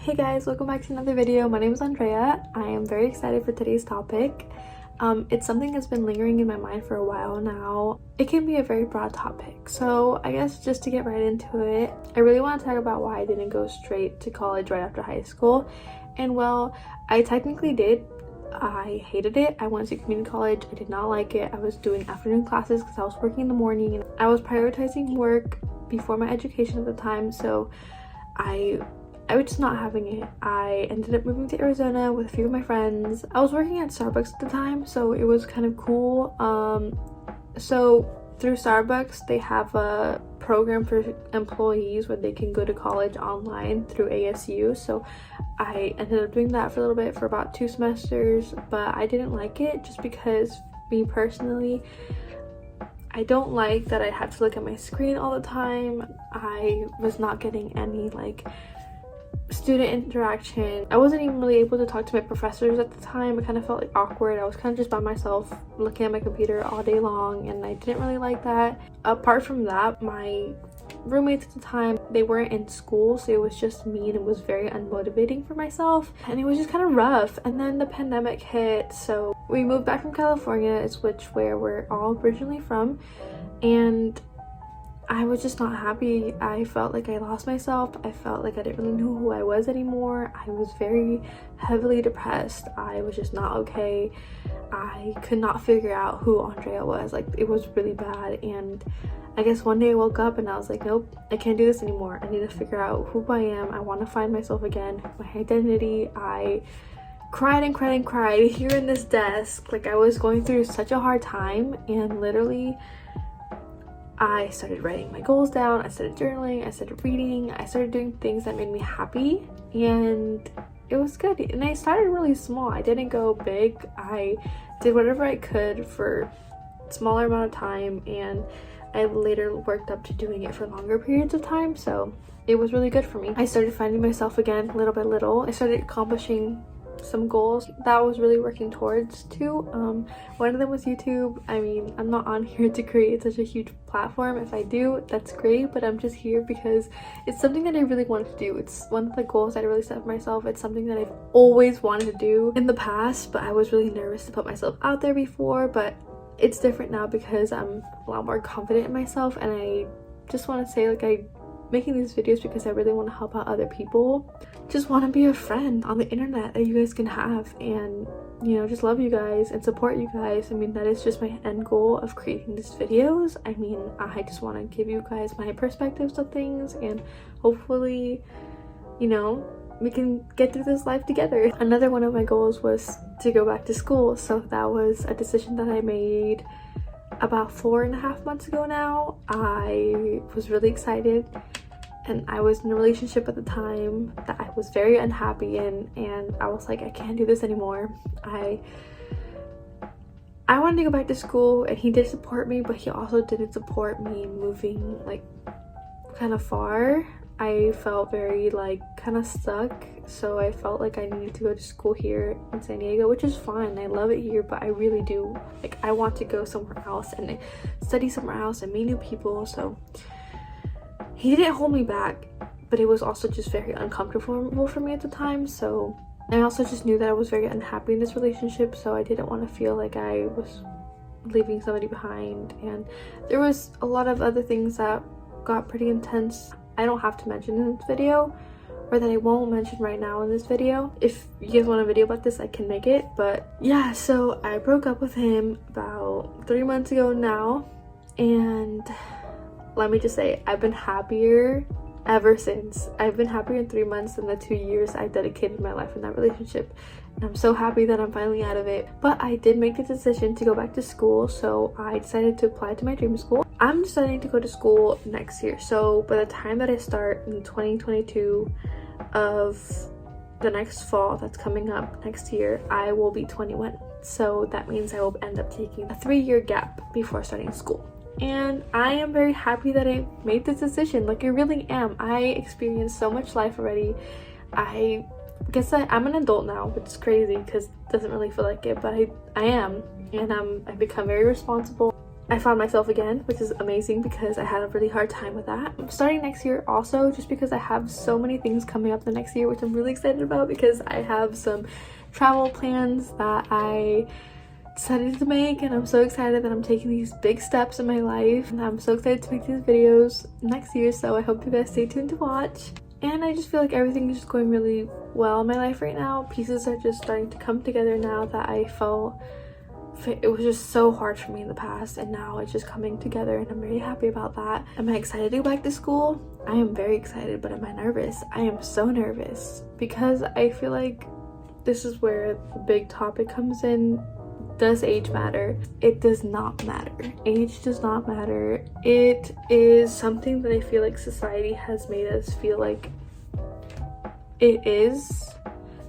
Hey guys, welcome back to another video. My name is Andrea. I am very excited for today's topic. It's something that's been lingering in my mind for a while now. It can be a very broad topic, so I guess just to get right into it, I really want to talk about why I didn't go straight to college right after high school. And well, I technically did. I hated it. I went to community college. I did not like it. I was doing afternoon classes because I was working in the morning and I was prioritizing work before my education at the time, so I was just not having it. I ended up moving to Arizona with a few of my friends. I was working at Starbucks at the time, so it was kind of cool. So through Starbucks, they have a program for employees where they can go to college online through ASU. So I ended up doing that for a little bit, for about 2 semesters, but I didn't like it just because, me personally, I don't like that I have to look at my screen all the time. I was not getting any student interaction. I wasn't even really able to talk to my professors at the time. It kind of felt like awkward. I was kind of just by myself looking at my computer all day long, and I didn't really like that. Apart from that, my roommates at the time, they weren't in school, so it was just me, and it was very unmotivating for myself, and it was just kind of rough. And then the pandemic hit, so we moved back from California, where we're all originally from, and I was just not happy. I felt like I lost myself. I felt like I didn't really know who I was anymore. I was very heavily depressed. I was just not okay. I could not figure out who Andrea was. It was really bad. And I guess one day I woke up and I was like, nope, I can't do this anymore. I need to figure out who I am. I want to find myself again, my identity. I cried and cried and cried here in this desk. I was going through such a hard time, and literally I started writing my goals down, I started journaling, I started reading, I started doing things that made me happy, and it was good. And I started really small. I didn't go big. I did whatever I could for a smaller amount of time, and I later worked up to doing it for longer periods of time, so it was really good for me. I started finding myself again little by little. I started accomplishing some goals that I was really working towards too. One of them was YouTube. I mean, I'm not on here to create such a huge platform. If I do, that's great, but I'm just here because it's something that I really wanted to do. It's one of the goals that I really set for myself. It's something that I've always wanted to do in the past, but I was really nervous to put myself out there before. But it's different now because I'm a lot more confident in myself, and I just want to say, I'm making these videos because I really want to help out other people. Just want to be a friend on the internet that you guys can have, and just love you guys and support you guys. I mean, that is just my end goal of creating these videos. I mean, I just want to give you guys my perspectives of things, and hopefully we can get through this life together. Another one of my goals was to go back to school, so that was a decision that I made about 4.5 months ago now. I was really excited, and I was in a relationship at the time that I was very unhappy in, and I was like, I can't do this anymore. I wanted to go back to school, and he did support me, but he also didn't support me moving kind of far. I felt very kind of stuck, so I felt like I needed to go to school here in San Diego, which is fine. I love it here, but I really do I want to go somewhere else and study somewhere else and meet new people. So he didn't hold me back, but it was also just very uncomfortable for me at the time. So I also just knew that I was very unhappy in this relationship, so I didn't want to feel like I was leaving somebody behind. And there was a lot of other things that got pretty intense. I don't have to mention in this video, or that I won't mention right now in this video. If you guys want a video about this, I can make it. But yeah, so I broke up with him about 3 months ago now, and let me just say, I've been happier ever since. I've been happier in 3 months than the 2 years I dedicated my life in that relationship, and I'm so happy that I'm finally out of it. But I did make the decision to go back to school, so I decided to apply to my dream school. I'm deciding to go to school next year, so by the time that I start in 2022 of the next fall that's coming up next year, I will be 21. So that means I will end up taking a 3-year gap before starting school. And I am very happy that I made this decision. I really am. I experienced so much life already. I guess I'm an adult now, which is crazy because it doesn't really feel like it, but I am. And I've become very responsible. I found myself again, which is amazing because I had a really hard time with that. I'm starting next year also just because I have so many things coming up the next year, which I'm really excited about because I have some travel plans that I decided to make, and I'm so excited that I'm taking these big steps in my life, and I'm so excited to make these videos next year, so I hope you guys stay tuned to watch. And I just feel like everything is just going really well in my life right now. Pieces are just starting to come together now that I felt it was just so hard for me in the past, and now it's just coming together, and I'm very happy about that. Am I excited to go back to school? I am very excited, but am I nervous? I am so nervous because I feel like this is where the big topic comes in. Does age matter? It does not matter. Age does not matter. It is something that I feel like society has made us feel like it is.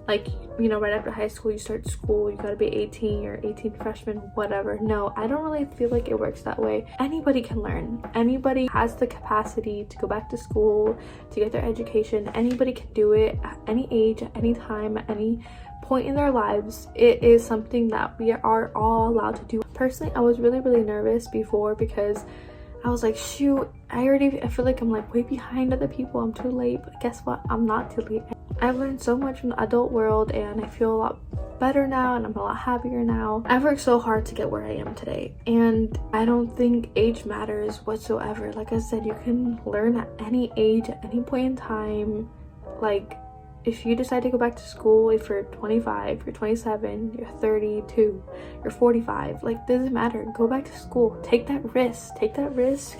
Like, you know, right after high school, you start school, you gotta be 18, you're 18 freshman, whatever. No, I don't really feel like it works that way. Anybody can learn. Anybody has the capacity to go back to school, to get their education. Anybody can do it at any age, at any time, at any point in their lives. It is something that we are all allowed to do. Personally, I was really nervous before because I was like, shoot, I feel like I'm like way behind other people. I'm too late, but guess what? I'm not too late. I've learned so much from the adult world, and I feel a lot better now, and I'm a lot happier now. I've worked so hard to get where I am today, and I don't think age matters whatsoever. Like I said, you can learn at any age, at any point in time. Like, if you decide to go back to school, if you're 25, you're 27, you're 32, you're 45, like, doesn't matter. Go back to school. Take that risk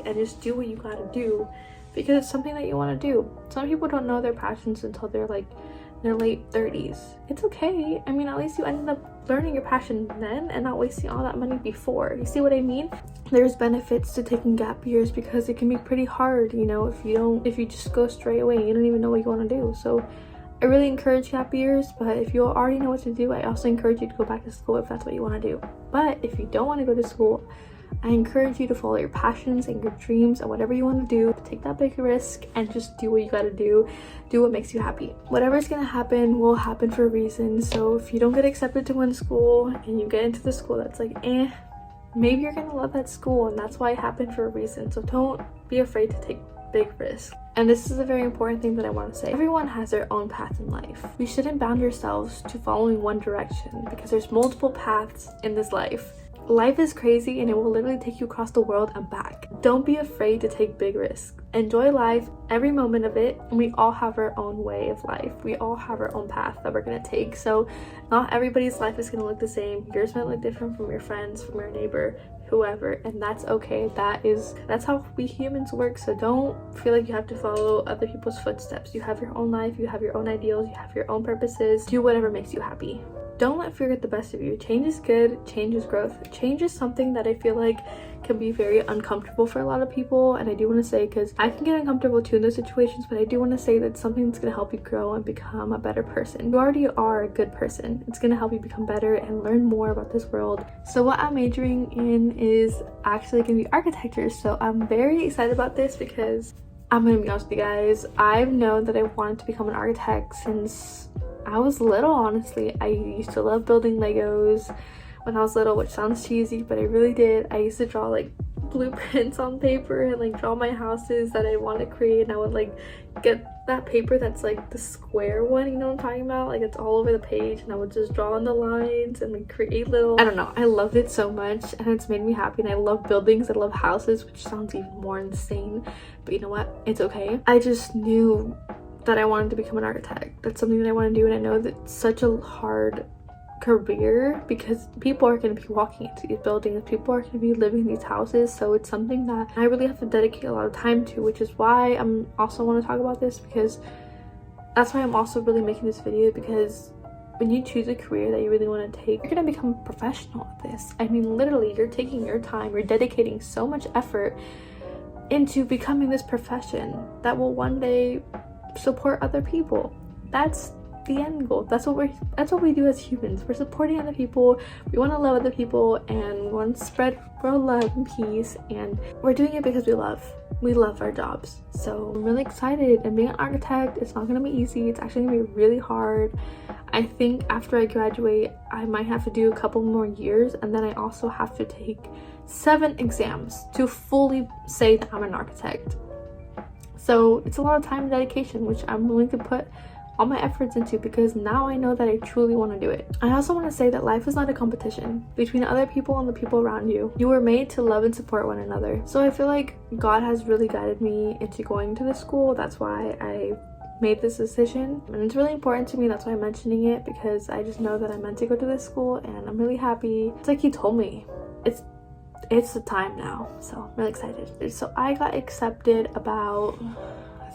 and just do what you gotta do because it's something that you want to do. Some people don't know their passions until they're like in their late 30s. It's okay. I mean, at least you ended up learning your passion then and not wasting all that money before. You see what I mean? There's benefits to taking gap years because it can be pretty hard, you know, if you just go straight away, you don't even know what you want to do. So I really encourage gap years, but if you already know what to do, I also encourage you to go back to school if that's what you want to do. But if you don't want to go to school, I encourage you to follow your passions and your dreams and whatever you want to do. Take that big risk and just do what you gotta do. Do what makes you happy. Whatever's gonna happen will happen for a reason. So if you don't get accepted to one school and you get into the school that's like maybe you're gonna love that school, and that's why it happened for a reason. So don't be afraid to take big risks. And this is a very important thing that I want to say. Everyone has their own path in life. We shouldn't bound ourselves to following one direction because there's multiple paths in this life. Life is crazy and it will literally take you across the world and back. Don't be afraid to take big risks. Enjoy life, every moment of it, and we all have our own way of life. We all have our own path that we're gonna take. So not everybody's life is gonna look the same. Yours might look different from your friends, from your neighbor, whoever, and that's okay. That's how we humans work. So don't feel like you have to follow other people's footsteps. You have your own life, you have your own ideals, you have your own purposes. Do whatever makes you happy. Don't let fear get the best of you. Change is good. Change is growth. Change is something that I feel like can be very uncomfortable for a lot of people, and I do want to say, because I can get uncomfortable too in those situations, but I do want to say that it's something that's going to help you grow and become a better person. You already are a good person. It's going to help you become better and learn more about this world. So what I'm majoring in is actually going to be architecture. So I'm very excited about this because I'm going to be honest with you guys. I've known that I wanted to become an architect since I was little, honestly. I used to love building Legos when I was little, which sounds cheesy, but I really did. I used to draw like blueprints on paper and like draw my houses that I want to create, and I would like get that paper that's like the square one, you know what I'm talking about? Like it's all over the page, and I would just draw on the lines and like create little, I don't know, I loved it so much and it's made me happy. And I love buildings, I love houses, which sounds even more insane, but you know what, it's okay. I just knew that I wanted to become an architect. That's something that I want to do, and I know that it's such a hard career because people are going to be walking into these buildings, people are going to be living in these houses, so it's something that I really have to dedicate a lot of time to, which is why I'm also want to talk about this, because that's why I'm also really making this video, because when you choose a career that you really want to take, you're going to become a professional at this. I mean, literally, you're taking your time, you're dedicating so much effort into becoming this profession that will one day support other people. That's the end goal. That's what we do as humans. We're supporting other people, we want to love other people, and we want to spread world love and peace, and we're doing it because we love. we love our jobs. So I'm really excited, and being an architect, it's not gonna be easy. It's actually gonna be really hard. I think after I graduate, I might have to do a couple more years, and then I also have to take 7 exams to fully say that I'm an architect. So it's a lot of time and dedication, which I'm willing to put all my efforts into, because now I know that I truly want to do it. I also want to say that life is not a competition between other people and the people around you. You were made to love and support one another. So I feel like God has really guided me into going to this school. That's why I made this decision, and it's really important to me. That's why I'm mentioning it, because I just know that I'm meant to go to this school, and I'm really happy. It's like he told me it's the time now, so I'm really excited. So I got accepted about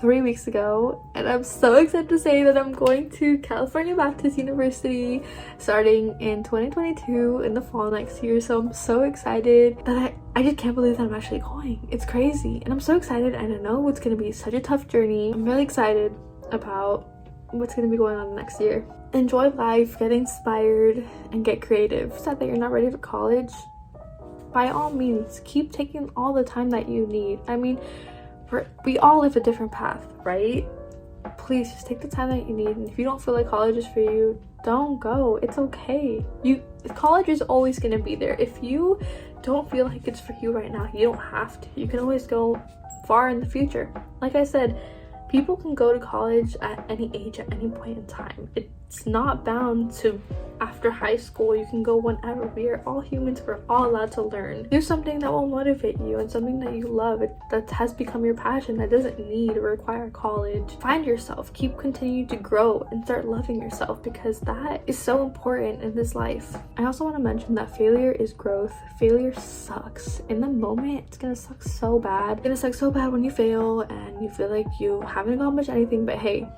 3 weeks ago, and I'm so excited to say that I'm going to California Baptist University starting in 2022 in the fall next year. So I'm so excited that I just can't believe that I'm actually going. It's crazy, and I'm so excited, and I know it's gonna be such a tough journey. I'm really excited about what's gonna be going on next year. Enjoy life, get inspired, and get creative. Sad that you're not ready for college. By all means, keep taking all the time that you need. I mean, we all live a different path, right? Please just take the time that you need, and if you don't feel like college is for you, don't go. It's okay. College is always going to be there. If you don't feel like it's for you right now, you don't have to. You can always go far in the future. Like I said, people can go to college at any age, at any point in time. It's not bound to after high school. You can go whenever. We are all humans. We're all allowed to learn. Do something that will motivate you and something that you love, that has become your passion, that doesn't need or require college. Find yourself. Keep continuing to grow and start loving yourself, because that is so important in this life. I also want to mention that failure is growth. Failure sucks. In the moment, it's gonna suck so bad. It's gonna suck so bad when you fail and you feel like you haven't accomplished anything, but hey,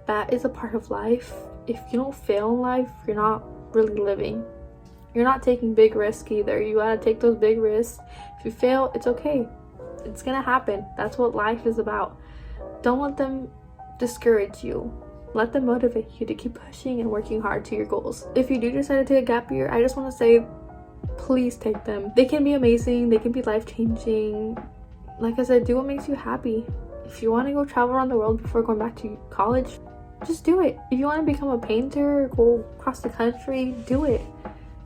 that is a part of life. If you don't fail in life, you're not really living. You're not taking big risks either. You gotta take those big risks. If you fail, it's okay. It's gonna happen. That's what life is about. Don't let them discourage you. Let them motivate you to keep pushing and working hard to your goals. If you do decide to take a gap year, I just want to say, please take them. They can be amazing. They can be life-changing. Like I said, do what makes you happy. If you want to go travel around the world before going back to college, just do it. If you want to become a painter, go across the country, do it.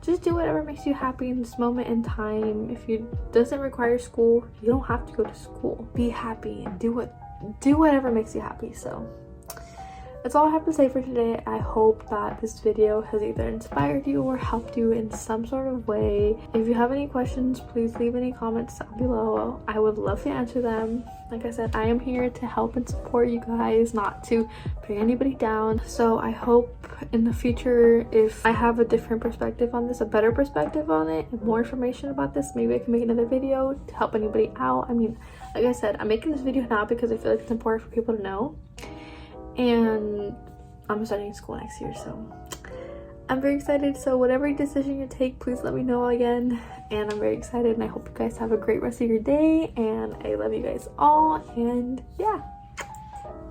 Just do whatever makes you happy in this moment in time. If it doesn't require school, you don't have to go to school. Be happy and do whatever makes you happy. So that's all I have to say for today. I hope that this video has either inspired you or helped you in some sort of way. If you have any questions, please leave any comments down below. I would love to answer them. Like I said, I am here to help and support you guys, not to bring anybody down. So I hope in the future, if I have a different perspective on this, a better perspective on it, and more information about this, maybe I can make another video to help anybody out. I mean, like I said, I'm making this video now because I feel like it's important for people to know. And I'm studying school next year, so I'm very excited. So whatever decision you take, please let me know again. And I'm very excited, and I hope you guys have a great rest of your day, and I love you guys all. And yeah.